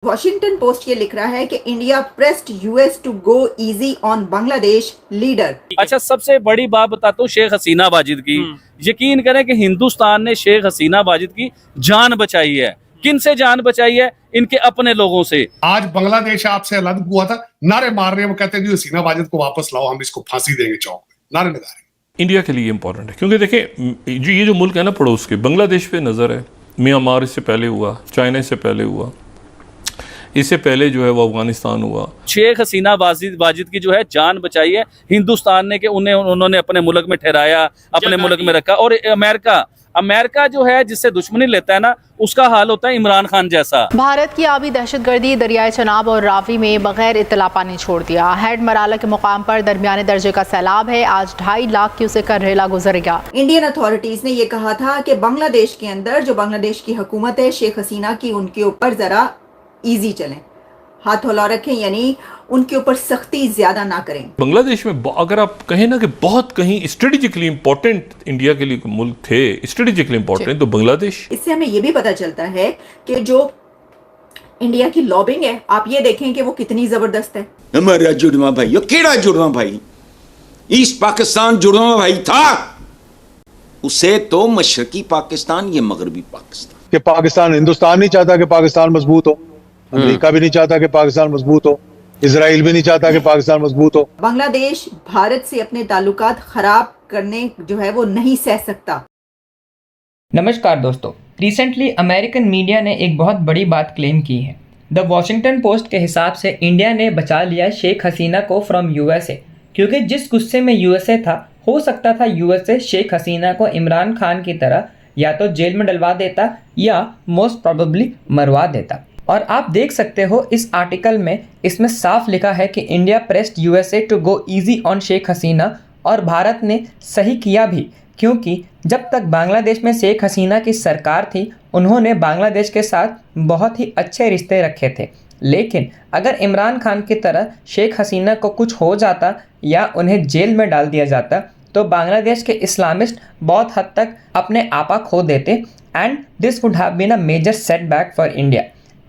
Washington post ये लिख रहा है कि India pressed US to go easy on Bangladesh leader. अच्छा, सबसे बड़ी बात बताता हूँ शेख हसीना वाजिद की। यकीन करें कि हिंदुस्तान ने शेख हसीना वाजिद की जान बचाई है। किन से जान बचाई है? इनके अपने लोगों से। आज बांग्लादेश आपसे अलग हुआ था, नारे मार रहे हैं, वो कहते हैं कि हसीना वाजिद को वापस लाओ, हम इसको फांसी देंगे चौक में, नारे लगा रहे हैं। इंडिया के लिए इंपॉर्टेंट है क्योंकि देखिए ये जो मुल्क है ना पड़ोस के, बांग्लादेश पे नज़र है, म्यांमार इससे पहले हुआ, चाइना इससे पहले हुआ, इससे पहले जो है वो अफगानिस्तान हुआ। शेख हसीना वाजिद की जो है जान बचाई है हिंदुस्तान ने, कि उन्होंने अपने मुल्क में ठहराया, अपने मुल्क में रखा। और अमेरिका जो है जिससे दुश्मनी लेता है ना, उसका हाल होता है इमरान खान जैसा। भारत की आबी दहशतगर्दी दरियाए चनाब और रावी में बगैर इत्तला पानी छोड़ दिया। हेड मराला के मुकाम पर दरमियाने दर्जे का सैलाब है। आज 2.5 लाख क्यूसेक का रेला गुजरेगा। इंडियन अथॉरिटीज ने ये कहा था कि बांग्लादेश के अंदर जो बांग्लादेश की हुकूमत है शेख हसीना की, उनके ऊपर जरा इजी चलें, हाथ हौला रखें, यानी उनके ऊपर सख्ती ज्यादा ना करें। बांग्लादेश में अगर आप कहें ना कि बहुत कहीं स्ट्रेटेजिकली इंपॉर्टेंट इंडिया के लिए मुल्क थे, स्ट्रेटेजिकली इंपॉर्टेंट, तो बांग्लादेश। इससे हमें ये भी पता चलता है कि जो इंडिया की लॉबिंग है, आप ये देखें कि वो कितनी जबरदस्त है। हमारा जुड़वा भाई, केड़ा जुड़वा भाई? ईस्ट पाकिस्तान जुड़वा भाई था, उसे तो मशरकी पाकिस्तान, ये मगरबी पाकिस्तान। कि पाकिस्तान, हिंदुस्तान नहीं चाहता कि पाकिस्तान मजबूत हो, अमेरिका भी नहीं चाहता कि पाकिस्तान मजबूत हो, इजराइल भी नहीं चाहता कि पाकिस्तान मजबूत हो। बांग्लादेश भारत से अपने ताल्लुकात खराब करने जो है वो नहीं सह सकता। नमस्कार दोस्तों, रिसेंटली अमेरिकन मीडिया ने एक बहुत बड़ी बात क्लेम की है। द वॉशिंगटन पोस्ट के हिसाब से इंडिया ने बचा लिया शेख हसीना को फ्रॉम यूएसए, क्योंकि जिस गुस्से में यूएसए था, हो सकता था यूएसए शेख हसीना को इमरान खान की तरह या तो जेल में डलवा देता या मोस्ट प्रोबेबली मरवा देता। और आप देख सकते हो इस आर्टिकल में, इसमें साफ लिखा है कि India pressed USA to go easy on Sheikh Hasina. और भारत ने सही किया भी, क्योंकि जब तक बांग्लादेश में शेख हसीना की सरकार थी, उन्होंने बांग्लादेश के साथ बहुत ही अच्छे रिश्ते रखे थे। लेकिन अगर इमरान खान की तरह शेख हसीना को कुछ हो जाता या उन्हें जेल में डाल दिया जाता, तो बांग्लादेश के इस्लामिस्ट बहुत हद तक अपने आपा खो देते and this would have been a major setback for India.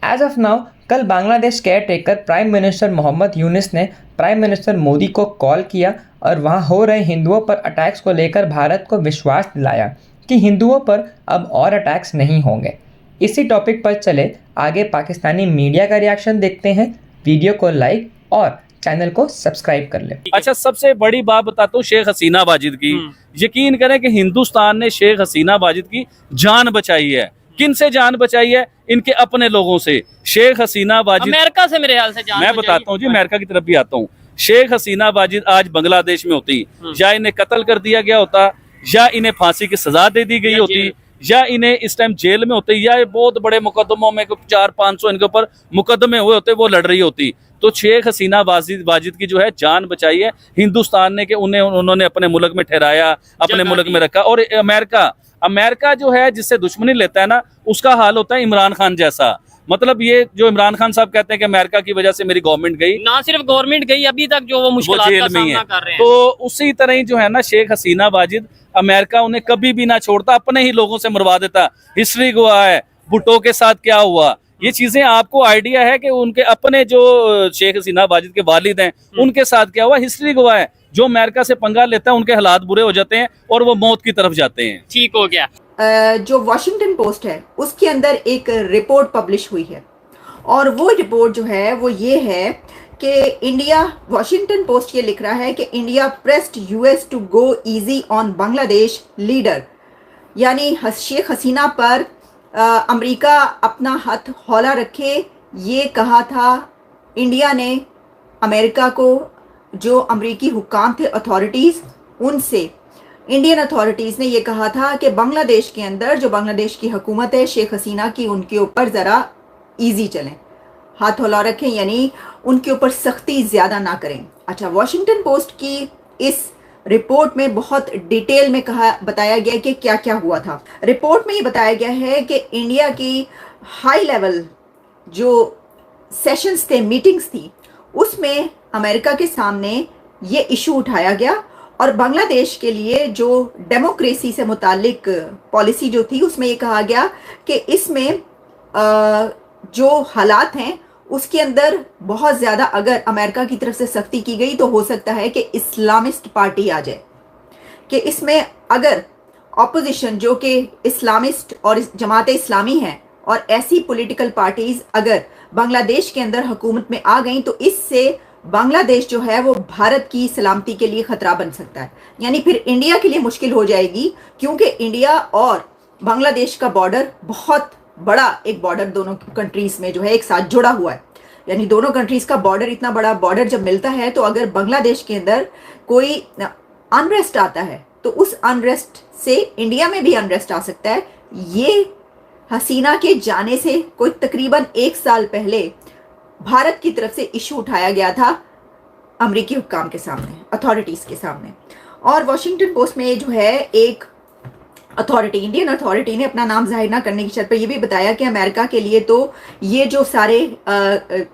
As of now, कल Bangladesh caretaker prime minister Mohammad Yunus ने प्राइम मिनिस्टर मोदी को कॉल किया और वहां हो रहे हिंदुओं पर अटैक्स को लेकर भारत को विश्वास दिलाया कि हिंदुओं पर अब और अटैक्स नहीं होंगे। इसी टॉपिक पर चले आगे पाकिस्तानी मीडिया का रिएक्शन देखते हैं। वीडियो को लाइक और चैनल को सब्सक्राइब कर ले। अच्छा, सबसे बड़ी बात बताता हूँ शेख हसीना वाजिद की। यकीन करें कि हिंदुस्तान ने शेख हसीना वाजिद की जान बचाई है। किन से जान बचाई है? इनके अपने लोगों से। शेख हसीना वाजिद अमेरिका से मेरे ख्याल से जान मैं बताता हूँ जी, अमेरिका की तरफ भी आता हूँ। शेख हसीना वाजिद आज बांग्लादेश में होती, या इन्हें कत्ल कर दिया गया होता, या इन्हें फांसी की सजा दे दी गई होती, या इन्हें इस टाइम जेल में होते, या बहुत बड़े मुकदमों में 400-500 इनके ऊपर मुकदमे हुए होते, वो लड़ रही होती। तो शेख हसीना वाजिद की जो है जान बचाई है हिंदुस्तान ने, कि उन्होंने अपने मुल्क में ठहराया, अपने मुल्क में रखा। और अमेरिका जो है जिससे दुश्मनी लेता है ना, उसका हाल होता है इमरान खान जैसा। मतलब ये जो इमरान खान साहब कहते हैं कि अमेरिका की वजह से मेरी गवर्नमेंट गई, ना सिर्फ गवर्नमेंट गई, अभी तक जो वो मुश्किलात का सामना कर रहे हैं। तो उसी तरह ही जो है ना शेख हसीना वाजिद, अमेरिका उन्हें कभी भी ना छोड़ता, अपने ही लोगों से मरवा देता। हिस्ट्री गवाह है भुट्टो के साथ क्या हुआ, ये चीजें आपको आइडिया है कि उनके अपने जो शेख हसीना वाजिद के वालिद हैं, उनके साथ क्या हुआ, हिस्ट्री गवाह है। जो अमेरिका से पंगा लेता है, उनके हालात बुरे हो जाते हैं और वो मौत की तरफ जाते हैं। ठीक हो गया। जो वॉशिंगटन पोस्ट है उसके अंदर एक रिपोर्ट पब्लिश हुई है, और वो रिपोर्ट जो है वो ये है कि इंडिया, वॉशिंगटन पोस्ट ये लिख रहा है कि India pressed US to go easy on Bangladesh leader, यानी शेख हसीना पर अमेरिका अपना हाथ हौला रखे, ये कहा था इंडिया ने अमेरिका को। जो अमेरिकी हुक्काम थे, अथॉरिटीज़, उनसे इंडियन अथॉरिटीज़ ने यह कहा था कि बांग्लादेश के अंदर जो बांग्लादेश की हुकूमत है शेख हसीना की, उनके ऊपर ज़रा इजी चलें, हाथ हौला रखें, यानी उनके ऊपर सख्ती ज़्यादा ना करें। अच्छा, वॉशिंगटन पोस्ट की इस रिपोर्ट में बहुत डिटेल में बताया गया कि क्या क्या हुआ था। रिपोर्ट में ये बताया गया है कि इंडिया की हाई लेवल जो सेशंस थे, मीटिंग्स थी, उसमें अमेरिका के सामने ये इशू उठाया गया और बांग्लादेश के लिए जो डेमोक्रेसी से मुतालिक पॉलिसी जो थी, उसमें ये कहा गया कि इसमें जो हालात हैं उसके अंदर बहुत ज़्यादा अगर अमेरिका की तरफ से सख्ती की गई तो हो सकता है कि इस्लामिस्ट पार्टी आ जाए, कि इसमें अगर ऑपोजिशन जो कि इस्लामिस्ट और जमात इस्लामी है और ऐसी पॉलिटिकल पार्टीज अगर बांग्लादेश के अंदर हुकूमत में आ गई तो इससे बांग्लादेश जो है वो भारत की सलामती के लिए खतरा बन सकता है। यानी फिर इंडिया के लिए मुश्किल हो जाएगी, क्योंकि इंडिया और बांग्लादेश का बॉर्डर बहुत बड़ा एक बॉर्डर दोनों कंट्रीज में जो है एक साथ जुड़ा हुआ है। यानी दोनों कंट्रीज का बॉर्डर, इतना बड़ा बॉर्डर जब मिलता है तो अगर बांग्लादेश के अंदर कोई अनरेस्ट आता है तो उस अनरेस्ट से इंडिया में भी अनरेस्ट आ सकता है। ये हसीना के जाने से कोई तकरीबन 1 साल पहले भारत की तरफ से इशू उठाया गया था अमेरिकी हुक्काम के सामने, अथॉरिटीज के सामने। और वॉशिंगटन पोस्ट में जो है एक अथॉरिटी, इंडियन अथॉरिटी ने अपना नाम जाहिर ना करने की शर्त पर यह भी बताया कि अमेरिका के लिए तो ये जो सारे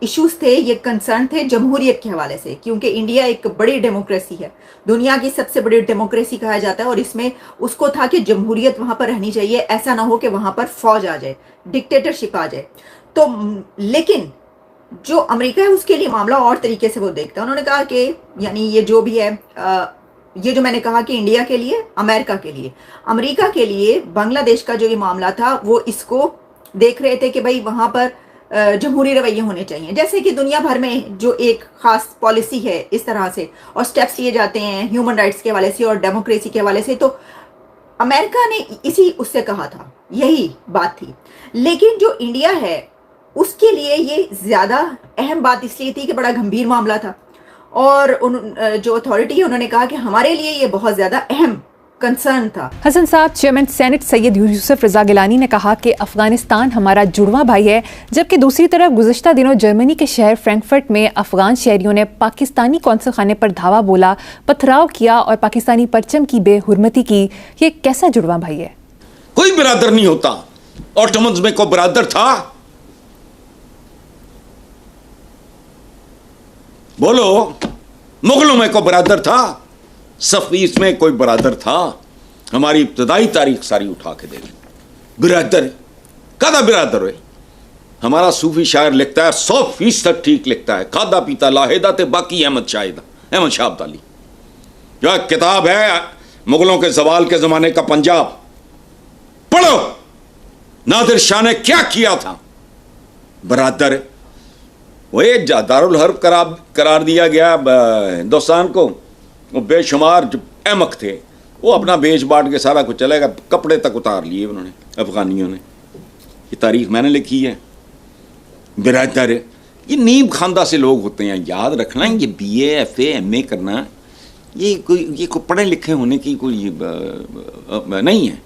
इश्यूज थे ये कंसर्न थे जमहूरियत के हवाले से, क्योंकि इंडिया एक बड़ी डेमोक्रेसी है, दुनिया की सबसे बड़ी डेमोक्रेसी कहा जाता है, और इसमें उसको था कि जमहूरियत वहां पर रहनी चाहिए, ऐसा ना हो कि वहां पर फौज आ जाए, डिक्टेटरशिप आ जाए। तो लेकिन जो अमेरिका है उसके लिए मामला और तरीके से वो देखता है। उन्होंने कहा कि यानी ये जो भी है ये जो मैंने कहा कि इंडिया के लिए, अमेरिका के लिए, अमेरिका के लिए बांग्लादेश का जो ये मामला था वो इसको देख रहे थे कि भाई वहाँ पर जमहूरी रवैये होने चाहिए, जैसे कि दुनिया भर में जो एक खास पॉलिसी है इस तरह से और स्टेप्स लिए जाते हैं ह्यूमन राइट्स के हवाले से और डेमोक्रेसी के हवाले से। तो अमेरिका ने इसी उससे कहा था, यही बात थी। लेकिन जो इंडिया है उसके लिए ये ज़्यादा अहम बात इसलिए थी कि बड़ा गंभीर मामला था, और जो अथॉरिटी है उन्होंने कहा कि हमारे लिए ये बहुत ज़्यादा अहम कंसर्न था। हसन साहब, चेयरमैन सेनेट सैयद यूसुफ रज़ा गिलानी ने कहा कि अफगानिस्तान हमारा जुड़वा भाई है, जबकि दूसरी तरफ गुज़श्ता दिनों जर्मनी के शहर फ्रैंकफर्ट में अफगान शहरियों ने पाकिस्तानी कौंसल खाने पर धावा बोला, पथराव किया और पाकिस्तानी परचम की बेहुरमती की। ये कैसा जुड़वा भाई है? कोई बिरादर नहीं होता। ऑटोमन्स में कोई बिरादर था? बोलो, मुगलों में कोई बरादर था? सफीस में कोई बरादर था? हमारी इब्तदाई तारीख सारी उठा के दे बिरादर कादा बिरादर है। हमारा सूफी शायर लिखता है 100% ठीक लिखता है, खादा पीता लाहेदा ते बाकी अहमद शाह अब्दाली। जो एक किताब है मुगलों के जवाल के जमाने का पंजाब, पढ़ो नादिर शाह ने क्या किया था। बरादर वही दारुल हर्ब करार दिया गया हिंदुस्तान को। वो बेशुमार जो अहमक थे वो अपना बेच बांट के सारा कुछ चलेगा, कपड़े तक उतार लिए उन्होंने अफगानियों ने। ये तारीख मैंने लिखी है। बिरादर ये नीम खानदा से लोग होते हैं, याद रखना। ये BA FA MA करना ये कोई पढ़े लिखे होने की कोई नहीं है।